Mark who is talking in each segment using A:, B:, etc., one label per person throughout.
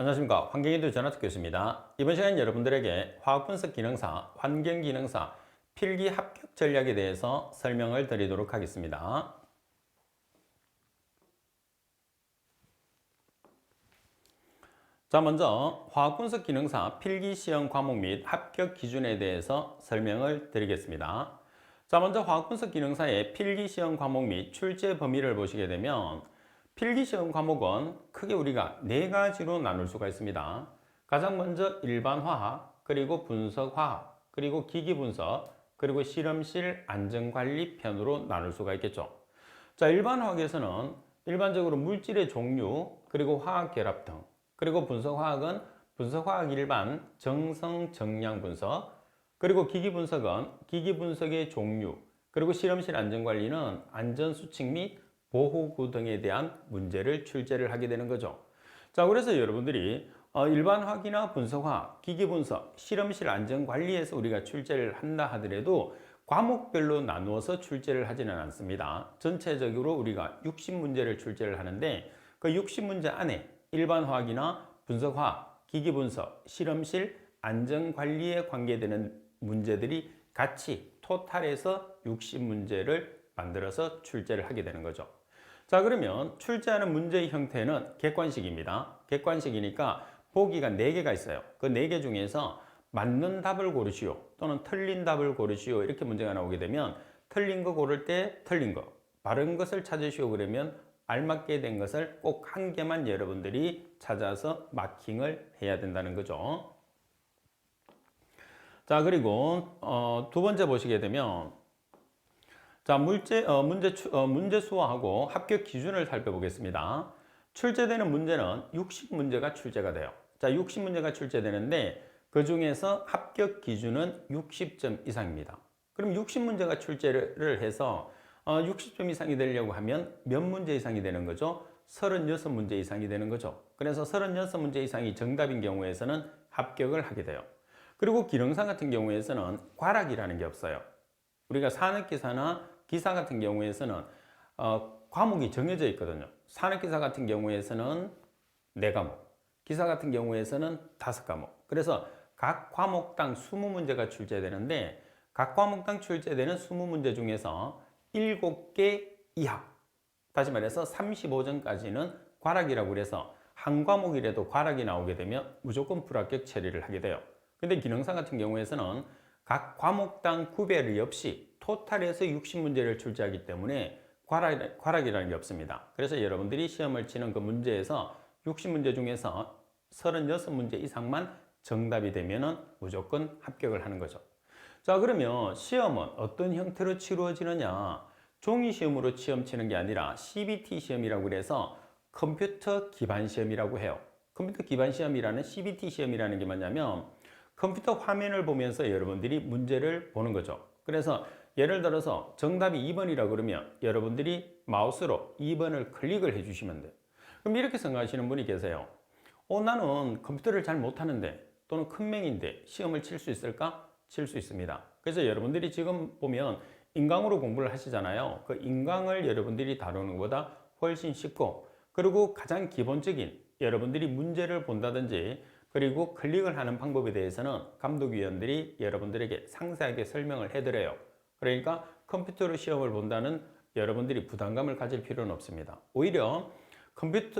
A: 안녕하십니까. 환경에도 전화특 교수입니다. 이번 시간 여러분들에게 화학분석 기능사, 환경기능사 필기 합격 전략에 대해서 설명을 드리도록 하겠습니다. 자, 먼저 화학분석 기능사 필기 시험 과목 및 합격 기준에 대해서 설명을 드리겠습니다. 자, 먼저 화학분석 기능사의 필기 시험 과목 및 출제 범위를 보시게 되면 필기 시험 과목은 크게 우리가 네 가지로 나눌 수가 있습니다. 가장 먼저 일반 화학, 그리고 분석 화학, 그리고 기기 분석, 그리고 실험실 안전관리 편으로 나눌 수가 있겠죠. 자, 일반 화학에서는 일반적으로 물질의 종류, 그리고 화학 결합 등, 그리고 분석 화학은 분석 화학 일반, 정성, 정량 분석, 그리고 기기 분석은 기기 분석의 종류, 그리고 실험실 안전관리는 안전수칙 및 보호구 등에 대한 문제를 출제를 하게 되는 거죠. 자, 그래서 여러분들이 일반 화학이나 분석 화학, 기기 분석, 실험실 안전관리에서 우리가 출제를 한다 하더라도 과목별로 나누어서 출제를 하지는 않습니다. 전체적으로 우리가 60문제를 출제를 하는데 그 60문제 안에 일반 화학이나 분석 화학, 기기 분석, 실험실 안전관리에 관계되는 문제들이 같이 토탈해서 60문제를 만들어서 출제를 하게 되는 거죠. 자, 그러면 출제하는 문제의 형태는 객관식입니다. 객관식이니까 보기가 4개가 있어요. 그 4개 중에서 맞는 답을 고르시오 또는 틀린 답을 고르시오 이렇게 문제가 나오게 되면 틀린 거 고를 때 틀린 거, 바른 것을 찾으시오 그러면 알맞게 된 것을 꼭 한 개만 여러분들이 찾아서 마킹을 해야 된다는 거죠. 자, 그리고 두 번째 보시게 되면 자, 문제 수화하고 합격 기준을 살펴보겠습니다. 출제되는 문제는 60문제가 출제가 돼요. 자, 60문제가 출제되는데 그 중에서 합격 기준은 60점 이상입니다. 그럼 60문제가 출제를 해서 60점 이상이 되려고 하면 몇 문제 이상이 되는 거죠? 36문제 이상이 되는 거죠. 그래서 36문제 이상이 정답인 경우에서는 합격을 하게 돼요. 그리고 기능사 같은 경우에서는 과락이라는 게 없어요. 우리가 산업기사나 기사 같은 경우에서는 과목이 정해져 있거든요. 산업기사 같은 경우에서는 4과목, 기사 같은 경우에서는 5과목. 그래서 각 과목당 20문제가 출제되는데 각 과목당 출제되는 20문제 중에서 7개 이하, 다시 말해서 35점까지는 과락이라고 그래서 한 과목이라도 과락이 나오게 되면 무조건 불합격 처리를 하게 돼요. 근데 기능사 같은 경우에서는 각 과목당 구별이 없이 토탈에서 60문제를 출제하기 때문에 과락이라는 게 없습니다. 그래서 여러분들이 시험을 치는 그 문제에서 60문제 중에서 36문제 이상만 정답이 되면 무조건 합격을 하는 거죠. 자, 그러면 시험은 어떤 형태로 치루어지느냐? 종이 시험으로 시험 치는 게 아니라 CBT 시험이라고 그래서 컴퓨터 기반 시험이라고 해요. 컴퓨터 기반 시험이라는 CBT 시험이라는 게 뭐냐면 컴퓨터 화면을 보면서 여러분들이 문제를 보는 거죠. 그래서 예를 들어서 정답이 2번이라고 그러면 여러분들이 마우스로 2번을 클릭을 해주시면 돼요. 그럼 이렇게 생각하시는 분이 계세요. 나는 컴퓨터를 잘 못하는데 또는 큰 명인데 시험을 칠 수 있을까? 칠 수 있습니다. 그래서 여러분들이 지금 보면 인강으로 공부를 하시잖아요. 그 인강을 여러분들이 다루는 것보다 훨씬 쉽고 그리고 가장 기본적인 여러분들이 문제를 본다든지 그리고 클릭을 하는 방법에 대해서는 감독위원들이 여러분들에게 상세하게 설명을 해드려요. 그러니까 컴퓨터로 시험을 본다는 여러분들이 부담감을 가질 필요는 없습니다. 오히려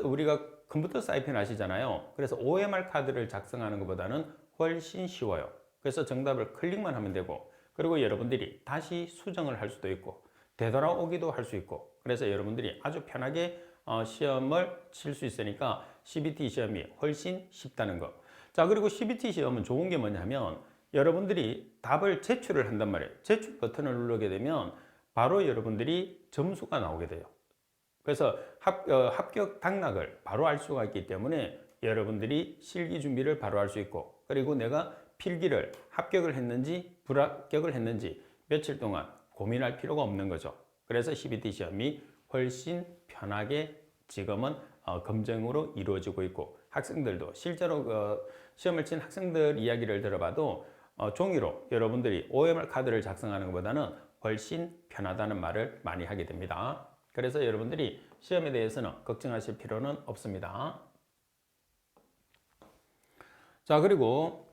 A: 우리가 컴퓨터 사이펜 아시잖아요. 그래서 OMR 카드를 작성하는 것보다는 훨씬 쉬워요. 그래서 정답을 클릭만 하면 되고 그리고 여러분들이 다시 수정을 할 수도 있고 되돌아오기도 할 수 있고 그래서 여러분들이 아주 편하게 시험을 칠 수 있으니까 CBT 시험이 훨씬 쉽다는 거. 자, 그리고 CBT 시험은 좋은 게 뭐냐면 여러분들이 답을 제출을 한단 말이에요. 제출 버튼을 누르게 되면 바로 여러분들이 점수가 나오게 돼요. 그래서 합격 당락을 바로 알 수가 있기 때문에 여러분들이 실기 준비를 바로 할 수 있고 그리고 내가 필기를 합격을 했는지 불합격을 했는지 며칠 동안 고민할 필요가 없는 거죠. 그래서 CBT 시험이 훨씬 편하게 지금은 검정으로 이루어지고 있고 학생들도 실제로 시험을 친 학생들 이야기를 들어봐도 종이로 여러분들이 OMR 카드를 작성하는 것보다는 훨씬 편하다는 말을 많이 하게 됩니다. 그래서 여러분들이 시험에 대해서는 걱정하실 필요는 없습니다. 자, 그리고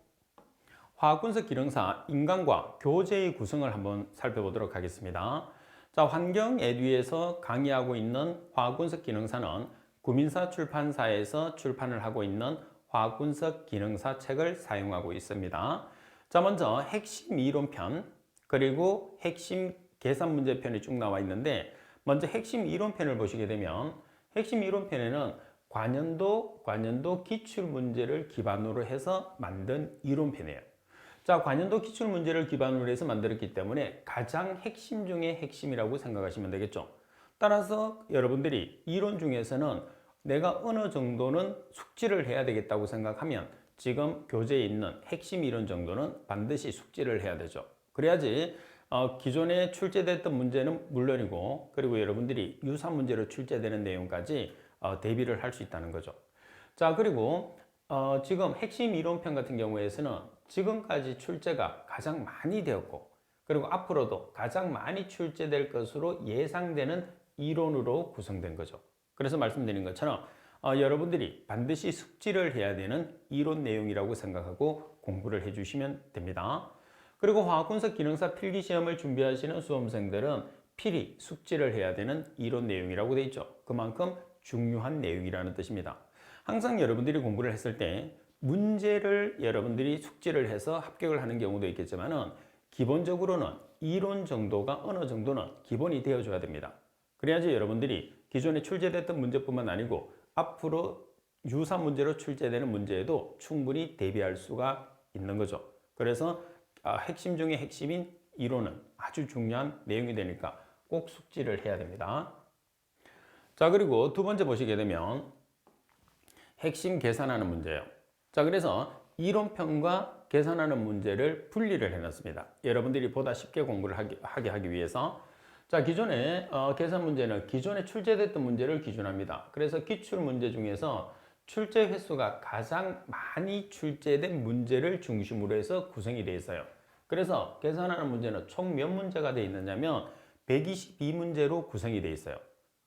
A: 화학분석 기능사 인간과 교재의 구성을 한번 살펴보도록 하겠습니다. 자, 환경 에듀에서 강의하고 있는 화학분석 기능사는 구민사 출판사에서 출판을 하고 있는 화학분석 기능사 책을 사용하고 있습니다. 자, 먼저 핵심 이론편, 그리고 핵심 계산 문제편이 쭉 나와 있는데, 먼저 핵심 이론편을 보시게 되면 핵심 이론편에는 관연도 기출 문제를 기반으로 해서 만든 이론편이에요. 자, 관연도 기출 문제를 기반으로 해서 만들었기 때문에 가장 핵심 중에 핵심이라고 생각하시면 되겠죠. 따라서 여러분들이 이론 중에서는 내가 어느 정도는 숙지를 해야 되겠다고 생각하면 지금 교재에 있는 핵심 이론 정도는 반드시 숙지를 해야 되죠. 그래야지 기존에 출제됐던 문제는 물론이고, 그리고 여러분들이 유사 문제로 출제되는 내용까지 대비를 할 수 있다는 거죠. 자, 그리고 지금 핵심 이론편 같은 경우에서는 지금까지 출제가 가장 많이 되었고, 그리고 앞으로도 가장 많이 출제될 것으로 예상되는 이론으로 구성된 거죠. 그래서 말씀드린 것처럼 여러분들이 반드시 숙지를 해야 되는 이론 내용이라고 생각하고 공부를 해주시면 됩니다. 그리고 화학분석 기능사 필기시험을 준비하시는 수험생들은 필히 숙지를 해야 되는 이론 내용이라고 되어 있죠. 그만큼 중요한 내용이라는 뜻입니다. 항상 여러분들이 공부를 했을 때 문제를 여러분들이 숙지를 해서 합격을 하는 경우도 있겠지만은 기본적으로는 이론 정도가 어느 정도는 기본이 되어줘야 됩니다. 그래야지 여러분들이 기존에 출제됐던 문제뿐만 아니고 앞으로 유사 문제로 출제되는 문제에도 충분히 대비할 수가 있는 거죠. 그래서 핵심 중에 핵심인 이론은 아주 중요한 내용이 되니까 꼭 숙지를 해야 됩니다. 자, 그리고 두 번째 보시게 되면 핵심 계산하는 문제예요. 자, 그래서 이론편과 계산하는 문제를 분리를 해놨습니다. 여러분들이 보다 쉽게 공부를 하게 하기 위해서. 자, 기존에 계산 문제는 기존에 출제됐던 문제를 기준합니다. 그래서 기출 문제 중에서 출제 횟수가 가장 많이 출제된 문제를 중심으로 해서 구성이 되어 있어요. 그래서 계산하는 문제는 총 몇 문제가 되어 있느냐면 122문제로 구성이 되어 있어요.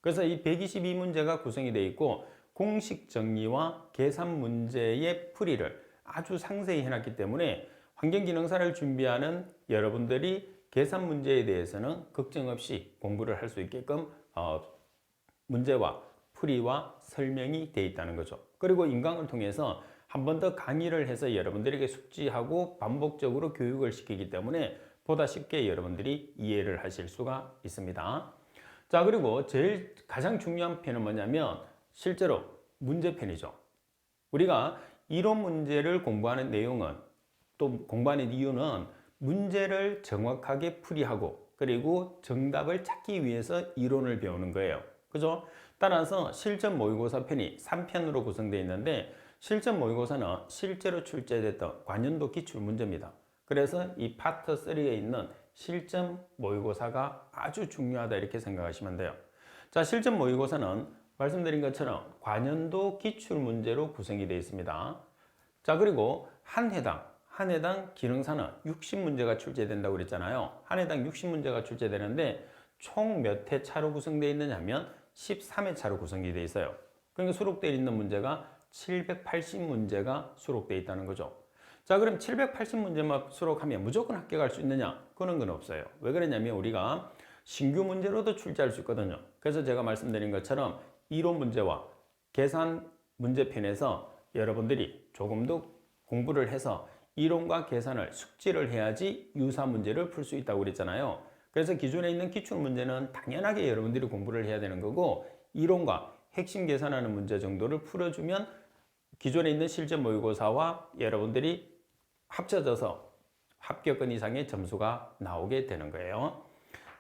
A: 그래서 이 122문제가 구성이 되어 있고 공식 정리와 계산 문제의 풀이를 아주 상세히 해놨기 때문에 환경기능사를 준비하는 여러분들이 계산 문제에 대해서는 걱정 없이 공부를 할 수 있게끔 문제와 풀이와 설명이 되어 있다는 거죠. 그리고 인강을 통해서 한 번 더 강의를 해서 여러분들에게 숙지하고 반복적으로 교육을 시키기 때문에 보다 쉽게 여러분들이 이해를 하실 수가 있습니다. 자, 그리고 가장 중요한 편은 뭐냐면 실제로 문제편이죠. 우리가 이론 문제를 공부하는 내용은, 또 공부하는 이유는 문제를 정확하게 풀이하고 그리고 정답을 찾기 위해서 이론을 배우는 거예요. 그죠? 따라서 실전 모의고사 편이 3편으로 구성되어 있는데, 실전 모의고사는 실제로 출제됐던 관연도 기출 문제입니다. 그래서 이 파트 3에 있는 실전 모의고사가 아주 중요하다 이렇게 생각하시면 돼요. 자, 실전 모의고사는 말씀드린 것처럼 관연도 기출 문제로 구성이 되어 있습니다. 자, 그리고 한 해당 기능사는 60문제가 출제된다고 그랬잖아요. 한 해당 60문제가 출제되는데 총 몇 회 차로 구성되어 있느냐면 13회 차로 구성이 되어 있어요. 그러니까 수록되어 있는 문제가 780문제가 수록되어 있다는 거죠. 자, 그럼 780문제만 수록하면 무조건 합격할 수 있느냐? 그런 건 없어요. 왜 그러냐면 우리가 신규 문제로도 출제할 수 있거든요. 그래서 제가 말씀드린 것처럼 이론 문제와 계산 문제편에서 여러분들이 조금 더 공부를 해서 이론과 계산을 숙지를 해야지 유사 문제를 풀 수 있다고 그랬잖아요. 그래서 기존에 있는 기출 문제는 당연하게 여러분들이 공부를 해야 되는 거고, 이론과 핵심 계산하는 문제 정도를 풀어주면 기존에 있는 실전 모의고사와 여러분들이 합쳐져서 합격권 이상의 점수가 나오게 되는 거예요.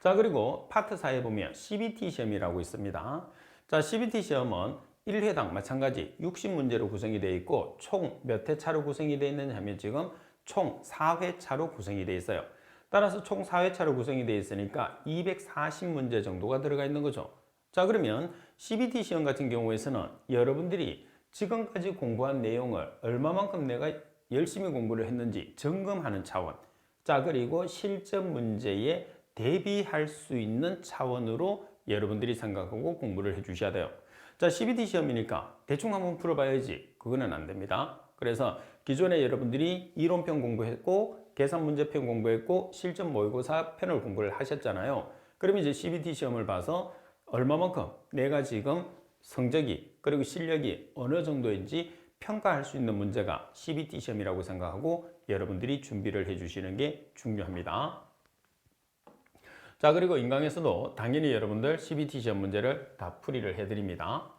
A: 자, 그리고 파트 4에 보면 CBT 시험이라고 있습니다. 자, CBT 시험은 1회당 마찬가지 60문제로 구성이 되어 있고 총 몇 회 차로 구성이 되어 있느냐 하면 지금 총 4회 차로 구성이 되어 있어요. 따라서 총 4회 차로 구성이 되어 있으니까 240문제 정도가 들어가 있는 거죠. 자, 그러면 CBT 시험 같은 경우에서는 여러분들이 지금까지 공부한 내용을 얼마만큼 내가 열심히 공부를 했는지 점검하는 차원, 자, 그리고 실전 문제에 대비할 수 있는 차원으로 여러분들이 생각하고 공부를 해 주셔야 돼요. 자, CBT 시험이니까 대충 한번 풀어봐야지, 그거는 안 됩니다. 그래서 기존에 여러분들이 이론편 공부했고 계산 문제편 공부했고 실전 모의고사 편을 공부를 하셨잖아요. 그러면 이제 CBT 시험을 봐서 얼마만큼 내가 지금 성적이 그리고 실력이 어느 정도인지 평가할 수 있는 문제가 CBT 시험이라고 생각하고 여러분들이 준비를 해 주시는 게 중요합니다. 자, 그리고 인강에서도 당연히 여러분들 CBT 시험 문제를 다 풀이를 해드립니다.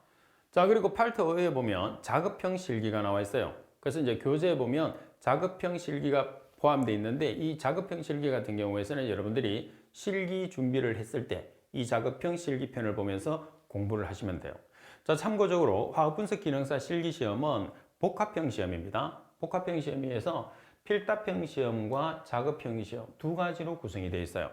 A: 자, 그리고 파트 5에 보면 자급형 실기가 나와 있어요. 그래서 이제 교재에 보면 자급형 실기가 포함되어 있는데 이 자급형 실기 같은 경우에는 여러분들이 실기 준비를 했을 때 이 자급형 실기편을 보면서 공부를 하시면 돼요. 자, 참고적으로 화학분석 기능사 실기 시험은 복합형 시험입니다. 복합형 시험에서 필답형 시험과 자급형 시험 두 가지로 구성이 되어 있어요.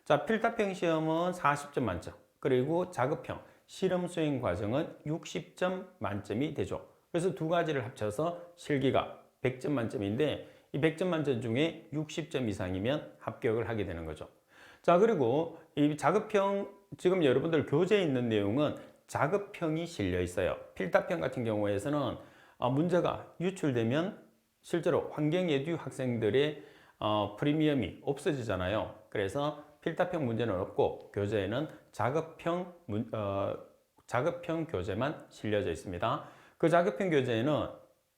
A: 자, 필답형 시험은 40점 만점, 그리고 자급형 실험 수행 과정은 60점 만점이 되죠. 그래서 두 가지를 합쳐서 실기가 100점 만점인데 이 100점 만점 중에 60점 이상이면 합격을 하게 되는 거죠. 자, 그리고 이 자급형, 지금 여러분들 교재에 있는 내용은 자급형이 실려 있어요. 필답형 같은 경우에서는 문제가 유출되면 실제로 환경예듀 학생들의 프리미엄이 없어지잖아요. 그래서 필답형 문제는 없고 교재에는 자급형 교재만 실려져 있습니다. 그 자급형 교재에는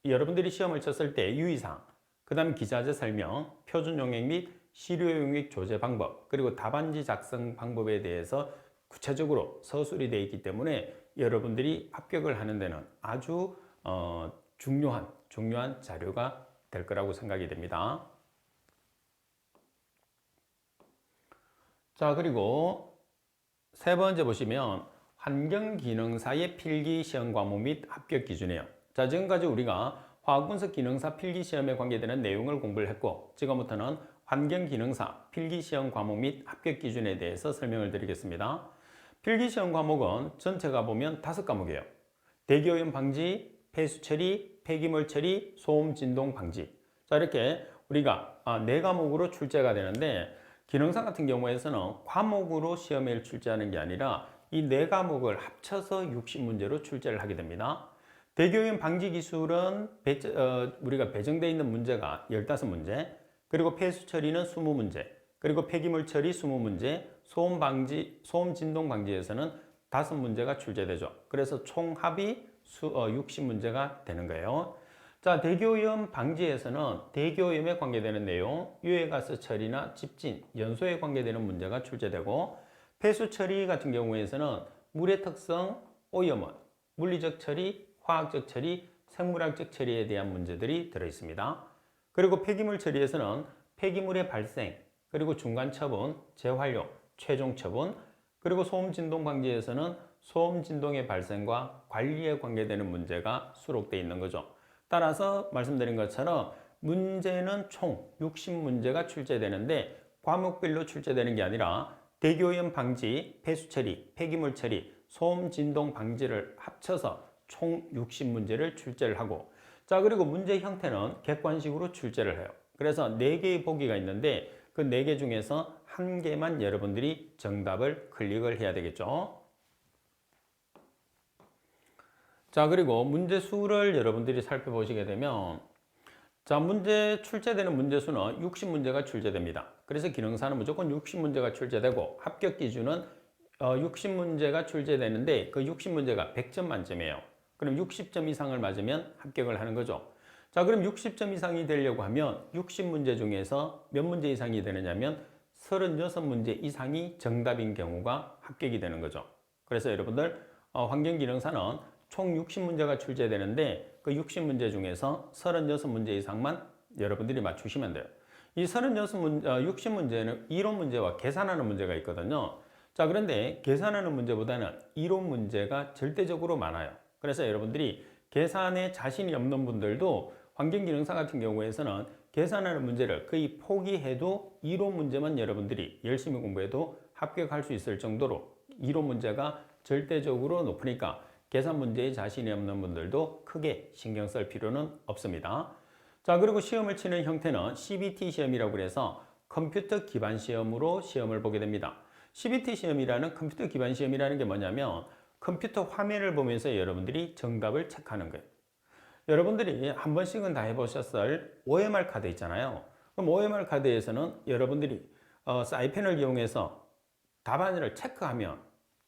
A: 여러분들이 시험을 쳤을 때 유의사항, 그 다음 기자재 설명, 표준 용액 및 시료 용액 조제 방법, 그리고 답안지 작성 방법에 대해서 구체적으로 서술이 되어 있기 때문에 여러분들이 합격을 하는 데는 아주 중요한 자료가 될 거라고 생각이 됩니다. 자, 그리고 세 번째 보시면 환경기능사의 필기시험 과목 및 합격 기준이에요. 자, 지금까지 우리가 화학분석 기능사 필기시험에 관계되는 내용을 공부를 했고 지금부터는 환경기능사 필기시험 과목 및 합격 기준에 대해서 설명을 드리겠습니다. 필기시험 과목은 전체가 보면 5과목이에요. 대기오염 방지, 폐수 처리, 폐기물 처리, 소음 진동 방지. 자, 이렇게 우리가 4과목으로 출제가 되는데 기능사 같은 경우에서는 과목으로 시험에 출제하는 게 아니라 이 4과목을 합쳐서 60문제로 출제를 하게 됩니다. 대기오염 방지 기술은 우리가 배정되어 있는 문제가 15문제, 그리고 폐수 처리는 20문제, 그리고 폐기물 처리 20문제, 소음 진동 방지에서는 5문제가 출제되죠. 그래서 총합이 60문제가 되는 거예요. 자, 대기오염 방지에서는 대기오염에 관계되는 내용, 유해가스 처리나 집진, 연소에 관계되는 문제가 출제되고 폐수 처리 같은 경우에서는 물의 특성, 오염원, 물리적 처리, 화학적 처리, 생물학적 처리에 대한 문제들이 들어 있습니다. 그리고 폐기물 처리에서는 폐기물의 발생, 그리고 중간 처분, 재활용, 최종 처분, 그리고 소음 진동 방지에서는 소음 진동의 발생과 관리에 관계되는 문제가 수록되어 있는 거죠. 따라서 말씀드린 것처럼 문제는 총 60문제가 출제되는데 과목별로 출제되는 게 아니라 대기오염 방지, 폐수 처리, 폐기물 처리, 소음 진동 방지를 합쳐서 총 60문제를 출제를 하고 자, 그리고 문제 형태는 객관식으로 출제를 해요. 그래서 4개의 보기가 있는데 그 4개 중에서 1개만 여러분들이 정답을 클릭을 해야 되겠죠. 자, 그리고 문제 수를 여러분들이 살펴보시게 되면 자, 출제되는 문제 수는 60문제가 출제됩니다. 그래서 기능사는 무조건 60문제가 출제되고 합격 기준은 60문제가 출제되는데 그 60문제가 100점 만점이에요. 그럼 60점 이상을 맞으면 합격을 하는 거죠. 자, 그럼 60점 이상이 되려고 하면 60문제 중에서 몇 문제 이상이 되느냐면 36문제 이상이 정답인 경우가 합격이 되는 거죠. 그래서 여러분들 환경기능사는 총 60문제가 출제되는데 그 60문제 중에서 36문제 이상만 여러분들이 맞추시면 돼요. 이 60문제는 이론 문제와 계산하는 문제가 있거든요. 자, 그런데 계산하는 문제보다는 이론 문제가 절대적으로 많아요. 그래서 여러분들이 계산에 자신이 없는 분들도 환경기능사 같은 경우에서는 계산하는 문제를 거의 포기해도 이론 문제만 여러분들이 열심히 공부해도 합격할 수 있을 정도로 이론 문제가 절대적으로 높으니까 계산 문제에 자신이 없는 분들도 크게 신경 쓸 필요는 없습니다. 자, 그리고 시험을 치는 형태는 CBT 시험이라고 해서 컴퓨터 기반 시험으로 시험을 보게 됩니다. CBT 시험이라는 컴퓨터 기반 시험이라는 게 뭐냐면 컴퓨터 화면을 보면서 여러분들이 정답을 체크하는 거예요. 여러분들이 한 번씩은 다 해보셨을 OMR 카드 있잖아요. 그럼 OMR 카드에서는 여러분들이 사이펜을 이용해서 답안지를 체크하면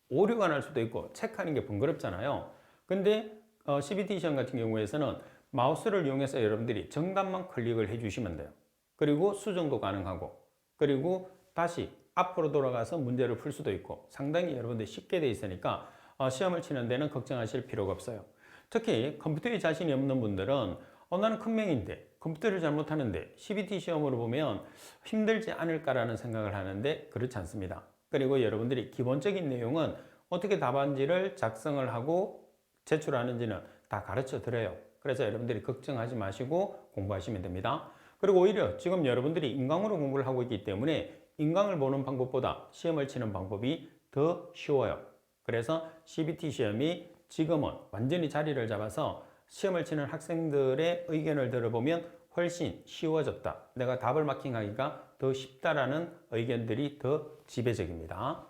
A: 오류가 날 수도 있고 체크하는 게 번거롭잖아요. 근데 CBT 시험 같은 경우에서는 마우스를 이용해서 여러분들이 정답만 클릭을 해주시면 돼요. 그리고 수정도 가능하고, 그리고 다시 앞으로 돌아가서 문제를 풀 수도 있고 상당히 여러분들 쉽게 돼 있으니까 시험을 치는 데는 걱정하실 필요가 없어요. 특히 컴퓨터에 자신이 없는 분들은 나는 큰 명인데 컴퓨터를 잘못하는데 CBT 시험으로 보면 힘들지 않을까라는 생각을 하는데 그렇지 않습니다. 그리고 여러분들이 기본적인 내용은 어떻게 답안지를 작성을 하고 제출하는지는 다 가르쳐 드려요. 그래서 여러분들이 걱정하지 마시고 공부하시면 됩니다. 그리고 오히려 지금 여러분들이 인강으로 공부를 하고 있기 때문에 인강을 보는 방법보다 시험을 치는 방법이 더 쉬워요. 그래서 CBT 시험이 지금은 완전히 자리를 잡아서 시험을 치는 학생들의 의견을 들어보면 훨씬 쉬워졌다. 내가 답을 마킹하기가 더 쉽다라는 의견들이 더 지배적입니다.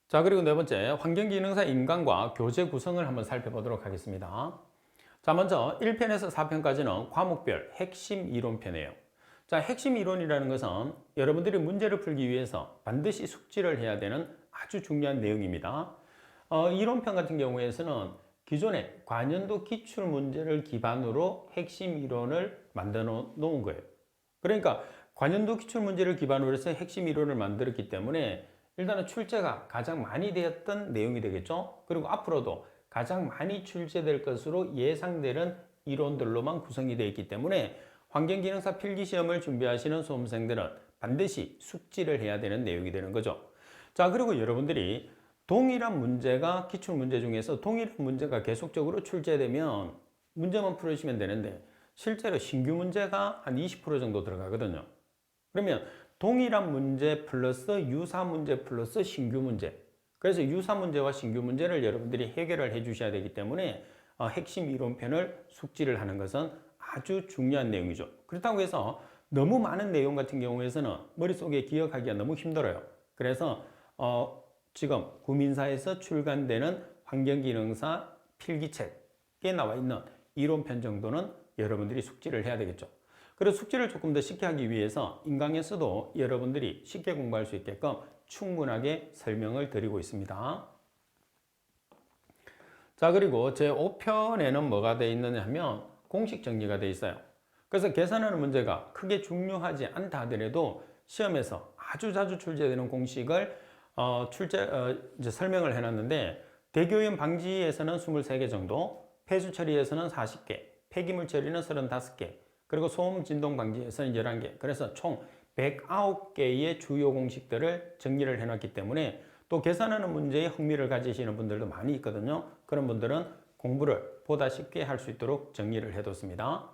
A: 자, 그리고 네 번째, 환경기능사 인강과 교재 구성을 한번 살펴보도록 하겠습니다. 자, 먼저 1편에서 4편까지는 과목별 핵심 이론편이에요. 자, 핵심 이론이라는 것은 여러분들이 문제를 풀기 위해서 반드시 숙지를 해야 되는 아주 중요한 내용입니다. 이론편 같은 경우에서는 기존의 관연도 기출 문제를 기반으로 핵심 이론을 만들어 놓은 거예요. 그러니까 관연도 기출 문제를 기반으로 해서 핵심 이론을 만들었기 때문에 일단은 출제가 가장 많이 되었던 내용이 되겠죠. 그리고 앞으로도 가장 많이 출제될 것으로 예상되는 이론들로만 구성이 되어 있기 때문에 환경기능사 필기시험을 준비하시는 수험생들은 반드시 숙지를 해야 되는 내용이 되는 거죠. 자, 그리고 여러분들이 동일한 문제가 기출문제 중에서 동일한 문제가 계속적으로 출제되면 문제만 풀으시면 되는데 실제로 신규 문제가 한 20% 정도 들어가거든요. 그러면 동일한 문제 플러스 유사 문제 플러스 신규 문제, 그래서 유사 문제와 신규 문제를 여러분들이 해결을 해 주셔야 되기 때문에 핵심 이론편을 숙지를 하는 것은 아주 중요한 내용이죠. 그렇다고 해서 너무 많은 내용 같은 경우에서는 머릿속에 기억하기가 너무 힘들어요. 그래서 지금 구민사에서 출간되는 환경기능사 필기책에 나와 있는 이론편 정도는 여러분들이 숙지를 해야 되겠죠. 그래서 숙지를 조금 더 쉽게 하기 위해서 인강에서도 여러분들이 쉽게 공부할 수 있게끔 충분하게 설명을 드리고 있습니다. 자, 그리고 제 5편에는 뭐가 되어 있느냐 하면 공식 정리가 되어 있어요. 그래서 계산하는 문제가 크게 중요하지 않다 하더라도 시험에서 아주 자주 출제되는 공식을 이제 설명을 해놨는데, 대교염 방지에서는 23개 정도, 폐수 처리에서는 40개, 폐기물 처리는 35개, 그리고 소음 진동 방지에서는 11개. 그래서 총 109개의 주요 공식들을 정리를 해놨기 때문에 또 계산하는 문제에 흥미를 가지시는 분들도 많이 있거든요. 그런 분들은 공부를 보다 쉽게 할 수 있도록 정리를 해뒀습니다.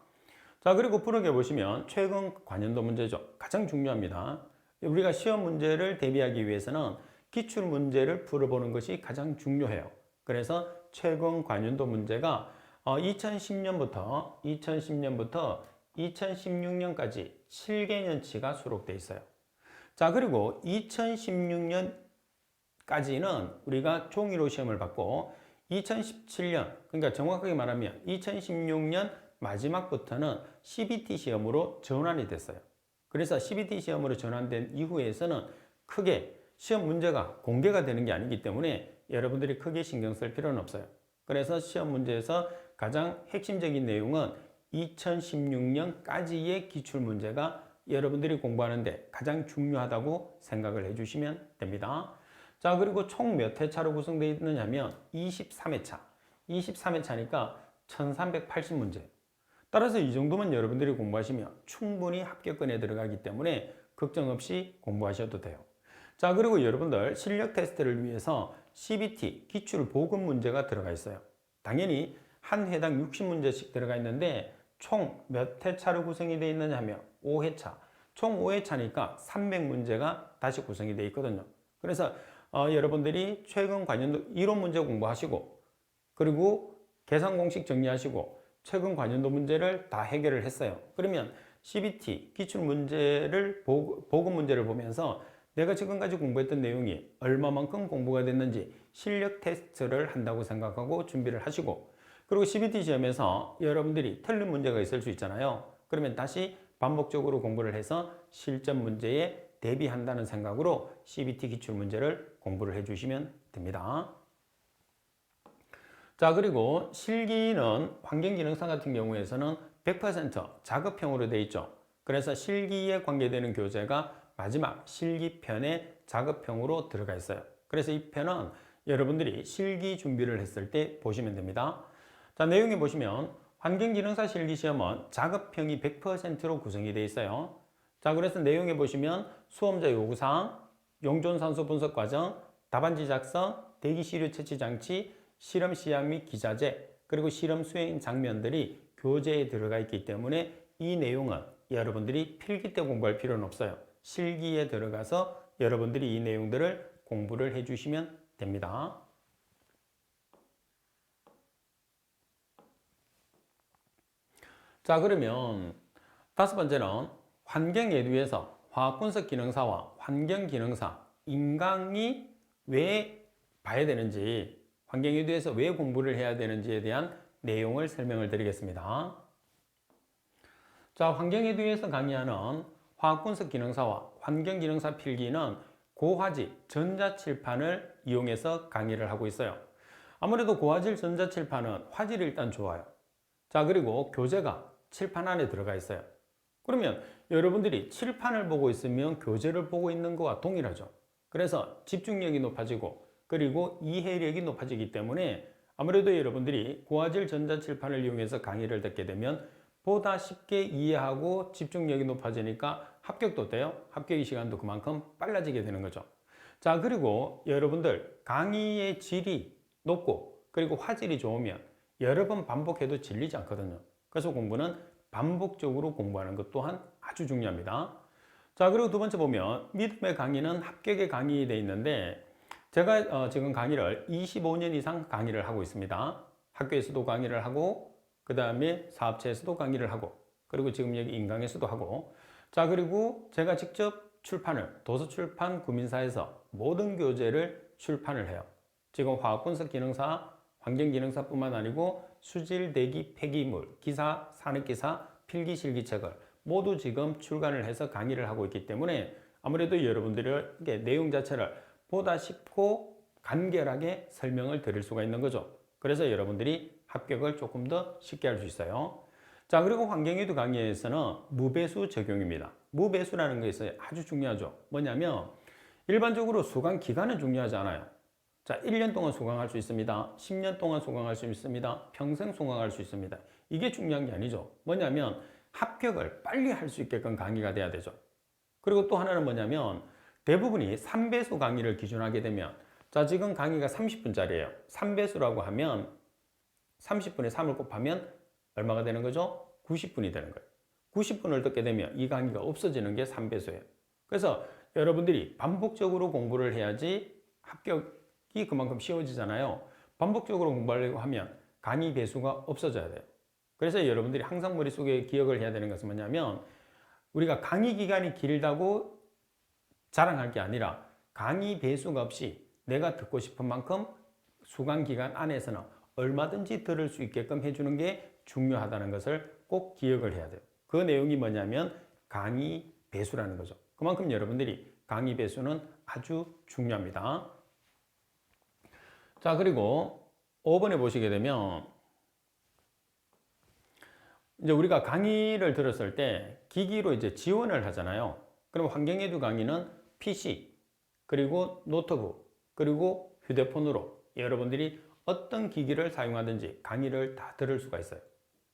A: 자, 그리고 부록에 보시면 최근 관연도 문제죠. 가장 중요합니다. 우리가 시험 문제를 대비하기 위해서는 기출 문제를 풀어보는 것이 가장 중요해요. 그래서 최근 관연도 문제가 2010년부터 2016년까지 7개년치가 수록되어 있어요. 자, 그리고 2016년까지는 우리가 종이로 시험을 받고 2017년, 그러니까 정확하게 말하면 2016년 마지막부터는 CBT 시험으로 전환이 됐어요. 그래서 CBT 시험으로 전환된 이후에서는 크게 시험 문제가 공개가 되는 게 아니기 때문에 여러분들이 크게 신경 쓸 필요는 없어요. 그래서 시험 문제에서 가장 핵심적인 내용은 2016년까지의 기출 문제가 여러분들이 공부하는데 가장 중요하다고 생각을 해주시면 됩니다. 자, 그리고 총 몇 회차로 구성되어 있느냐면 23회차. 23회차니까 1380문제. 따라서 이 정도면 여러분들이 공부하시면 충분히 합격권에 들어가기 때문에 걱정 없이 공부하셔도 돼요. 자, 그리고 여러분들 실력 테스트를 위해서 CBT 기출 보급 문제가 들어가 있어요. 당연히 한 회당 60문제씩 들어가 있는데 총 몇 회차로 구성이 되어 있느냐 하면 5회차. 총 5회차니까 300문제가 다시 구성이 되어 있거든요. 그래서 여러분들이 최근 관련도 이론 문제 공부하시고, 그리고 계산 공식 정리하시고 최근 관련도 문제를 다 해결을 했어요. 그러면 CBT 기출 문제를 보급 문제를 보면서 내가 지금까지 공부했던 내용이 얼마만큼 공부가 됐는지 실력 테스트를 한다고 생각하고 준비를 하시고, 그리고 CBT 시험에서 여러분들이 틀린 문제가 있을 수 있잖아요. 그러면 다시 반복적으로 공부를 해서 실전 문제에 대비한다는 생각으로 CBT 기출문제를 공부를 해주시면 됩니다. 자, 그리고 실기는 환경기능사 같은 경우에서는 100% 작업형으로 되어 있죠. 그래서 실기에 관계되는 교재가 마지막 실기편에 작업형으로 들어가 있어요. 그래서 이 편은 여러분들이 실기 준비를 했을 때 보시면 됩니다. 자, 내용에 보시면 환경기능사 실기시험은 작업형이 100%로 구성이 되어 있어요. 자, 그래서 내용에 보시면 수험자 요구사항, 용존산소 분석 과정, 답안지 작성, 대기시료 채취 장치, 실험 시약 및 기자재, 그리고 실험 수행 장면들이 교재에 들어가 있기 때문에 이 내용은 여러분들이 필기 때 공부할 필요는 없어요. 실기에 들어가서 여러분들이 이 내용들을 공부를 해주시면 됩니다. 자, 그러면 다섯 번째는 환경예두에서 화학분석 기능사와 환경기능사, 인강이 왜 봐야 되는지, 환경예두에서 왜 공부를 해야 되는지에 대한 내용을 설명을 드리겠습니다. 자, 환경예두에서 강의하는 화학분석 기능사와 환경기능사 필기는 고화질 전자칠판을 이용해서 강의를 하고 있어요. 아무래도 고화질 전자칠판은 화질이 일단 좋아요. 자, 그리고 교재가 칠판 안에 들어가 있어요. 그러면 여러분들이 칠판을 보고 있으면 교재를 보고 있는 것과 동일하죠. 그래서 집중력이 높아지고 그리고 이해력이 높아지기 때문에 아무래도 여러분들이 고화질 전자칠판을 이용해서 강의를 듣게 되면 보다 쉽게 이해하고 집중력이 높아지니까 합격도 돼요. 합격의 시간도 그만큼 빨라지게 되는 거죠. 자, 그리고 여러분들 강의의 질이 높고 그리고 화질이 좋으면 여러 번 반복해도 질리지 않거든요. 그래서 공부는 반복적으로 공부하는 것 또한 아주 중요합니다. 자, 그리고 두 번째 보면 믿음의 강의는 합격의 강의에 되어 있는데, 제가 지금 강의를 25년 이상 강의를 하고 있습니다. 학교에서도 강의를 하고 그 다음에 사업체에서도 강의를 하고 그리고 지금 여기 인강에서도 하고, 자, 그리고 제가 직접 출판을 도서출판 구민사에서 모든 교재를 출판을 해요. 지금 화학분석 기능사, 환경기능사뿐만 아니고 수질, 대기, 폐기물, 기사, 산업기사, 필기실기책을 모두 지금 출간을 해서 강의를 하고 있기 때문에 아무래도 여러분들에게 내용 자체를 보다 쉽고 간결하게 설명을 드릴 수가 있는 거죠. 그래서 여러분들이 합격을 조금 더 쉽게 할 수 있어요. 자, 그리고 환경예두 강의에서는 무배수 적용입니다. 무배수라는 것이 아주 중요하죠. 뭐냐면 일반적으로 수강 기간은 중요하지 않아요. 자, 1년 동안 수강할 수 있습니다. 10년 동안 수강할 수 있습니다. 평생 수강할 수 있습니다. 이게 중요한 게 아니죠. 뭐냐면 합격을 빨리 할 수 있게끔 강의가 돼야 되죠. 그리고 또 하나는 뭐냐면 대부분이 3배수 강의를 기준하게 되면, 자, 지금 강의가 30분짜리예요. 3배수라고 하면 30분에 3을 곱하면 얼마가 되는 거죠? 90분이 되는 거예요. 90분을 듣게 되면 이 강의가 없어지는 게 3배수예요. 그래서 여러분들이 반복적으로 공부를 해야지 합격이 그만큼 쉬워지잖아요. 반복적으로 공부하려고 하면 강의 배수가 없어져야 돼요. 그래서 여러분들이 항상 머릿속에 기억을 해야 되는 것은 뭐냐면 우리가 강의 기간이 길다고 자랑할 게 아니라 강의 배수가 없이 내가 듣고 싶은 만큼 수강 기간 안에서는 얼마든지 들을 수 있게끔 해주는 게 중요하다는 것을 꼭 기억을 해야 돼요. 그 내용이 뭐냐면 강의 배수라는 거죠. 그만큼 여러분들이 강의 배수는 아주 중요합니다. 자, 그리고 5번에 보시게 되면 이제 우리가 강의를 들었을 때 기기로 이제 지원을 하잖아요. 그럼 환경예두 강의는 PC, 그리고 노트북, 그리고 휴대폰으로 여러분들이 어떤 기기를 사용하든지 강의를 다 들을 수가 있어요.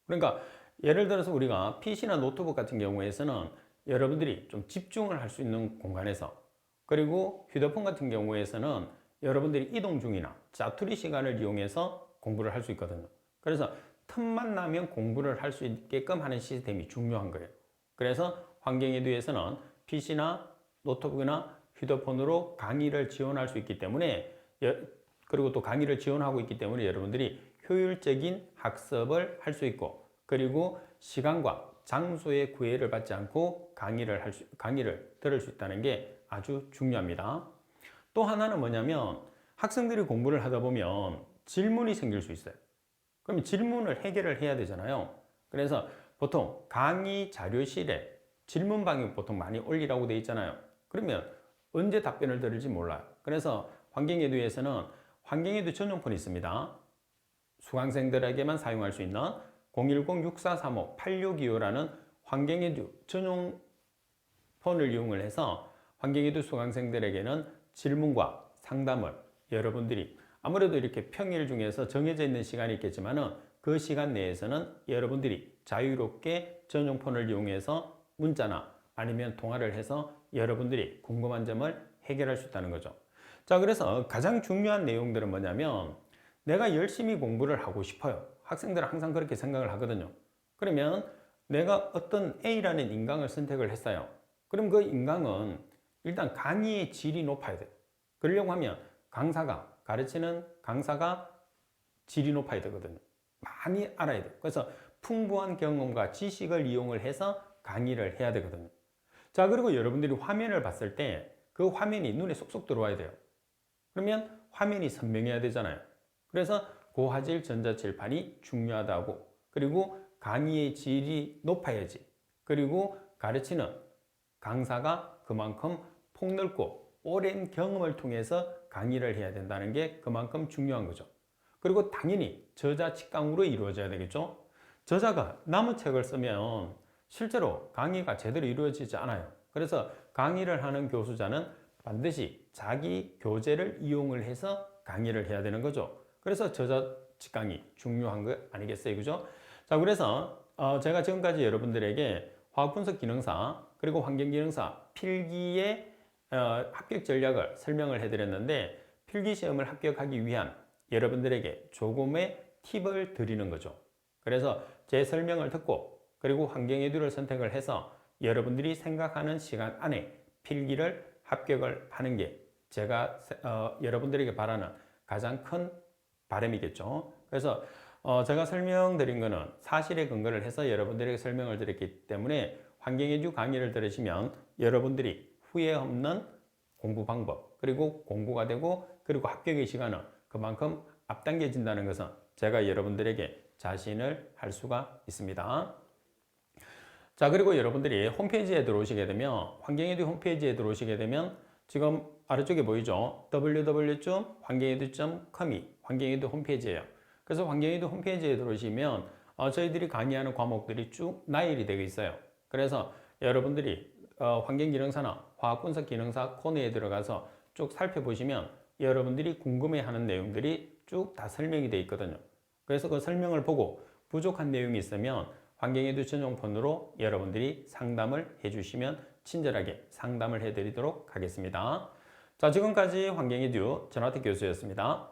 A: 그러니까 예를 들어서 우리가 PC나 노트북 같은 경우에서는 여러분들이 좀 집중을 할 수 있는 공간에서, 그리고 휴대폰 같은 경우에서는 여러분들이 이동 중이나 자투리 시간을 이용해서 공부를 할 수 있거든요. 그래서 틈만 나면 공부를 할 수 있게끔 하는 시스템이 중요한 거예요. 그래서 환경예두에서는 PC나 노트북이나 휴대폰으로 강의를 지원할 수 있기 때문에, 그리고 또 강의를 지원하고 있기 때문에 여러분들이 효율적인 학습을 할 수 있고, 그리고 시간과 장소의 구애를 받지 않고 강의를 들을 수 있다는 게 아주 중요합니다. 또 하나는 뭐냐면 학생들이 공부를 하다 보면 질문이 생길 수 있어요. 그럼 질문을 해결을 해야 되잖아요. 그래서 보통 강의 자료실에 질문방이 보통 많이 올리라고 되어 있잖아요. 그러면 언제 답변을 들을지 몰라요. 그래서 환경에듀에서는 환경에듀 전용폰이 있습니다. 수강생들에게만 사용할 수 있는 010-6435-8625라는 환경에듀 전용 폰을 이용을 해서 환경에듀 수강생들에게는 질문과 상담을 여러분들이 아무래도 이렇게 평일 중에서 정해져 있는 시간이 있겠지만은 그 시간 내에서는 여러분들이 자유롭게 전용 폰을 이용해서 문자나 아니면 통화를 해서 여러분들이 궁금한 점을 해결할 수 있다는 거죠. 자, 그래서 가장 중요한 내용들은 뭐냐면 내가 열심히 공부를 하고 싶어요. 학생들은 항상 그렇게 생각을 하거든요. 그러면 내가 어떤 A라는 인강을 선택을 했어요. 그럼 그 인강은 일단 강의의 질이 높아야 돼요. 그러려고 하면 가르치는 강사가 질이 높아야 되거든요. 많이 알아야 돼요. 그래서 풍부한 경험과 지식을 이용을 해서 강의를 해야 되거든요. 자, 그리고 여러분들이 화면을 봤을 때 그 화면이 눈에 쏙쏙 들어와야 돼요. 그러면 화면이 선명해야 되잖아요. 그래서 고화질 전자칠판이 중요하다고, 그리고 강의의 질이 높아야지, 그리고 가르치는 강사가 그만큼 폭넓고 오랜 경험을 통해서 강의를 해야 된다는 게 그만큼 중요한 거죠. 그리고 당연히 저자 직강으로 이루어져야 되겠죠. 저자가 남의 책을 쓰면 실제로 강의가 제대로 이루어지지 않아요. 그래서 강의를 하는 교수자는 반드시 자기 교재를 이용을 해서 강의를 해야 되는 거죠. 그래서 저자 직강이 중요한 거 아니겠어요? 그죠? 자, 그래서 제가 지금까지 여러분들에게 화학분석 기능사 그리고 환경기능사 필기의 합격 전략을 설명을 해드렸는데, 필기 시험을 합격하기 위한 여러분들에게 조금의 팁을 드리는 거죠. 그래서 제 설명을 듣고 그리고 환경에듀를 선택을 해서 여러분들이 생각하는 시간 안에 필기를 합격을 하는 게 제가 여러분들에게 바라는 가장 큰 바람이겠죠. 그래서 제가 설명드린 거는 사실에 근거를 해서 여러분들에게 설명을 드렸기 때문에 환경에듀 강의를 들으시면 여러분들이 후회 없는 공부 방법, 그리고 공부가 되고 그리고 합격의 시간은 그만큼 앞당겨진다는 것은 제가 여러분들에게 자신을 할 수가 있습니다. 자, 그리고 여러분들이 홈페이지에 들어오시게 되면, 환경에듀 홈페이지에 들어오시게 되면 지금 아래쪽에 보이죠? www.환경에듀.com이 환경에듀 홈페이지예요. 그래서 환경에듀 홈페이지에 들어오시면 저희들이 강의하는 과목들이 쭉 나열이 되어 있어요. 그래서 여러분들이 환경기능사나 화학분석기능사 코너에 들어가서 쭉 살펴보시면 여러분들이 궁금해하는 내용들이 쭉 다 설명이 되어 있거든요. 그래서 그 설명을 보고 부족한 내용이 있으면 환경에듀 전용폰으로 여러분들이 상담을 해주시면 친절하게 상담을 해드리도록 하겠습니다. 자, 지금까지 환경에듀 전화택 교수였습니다.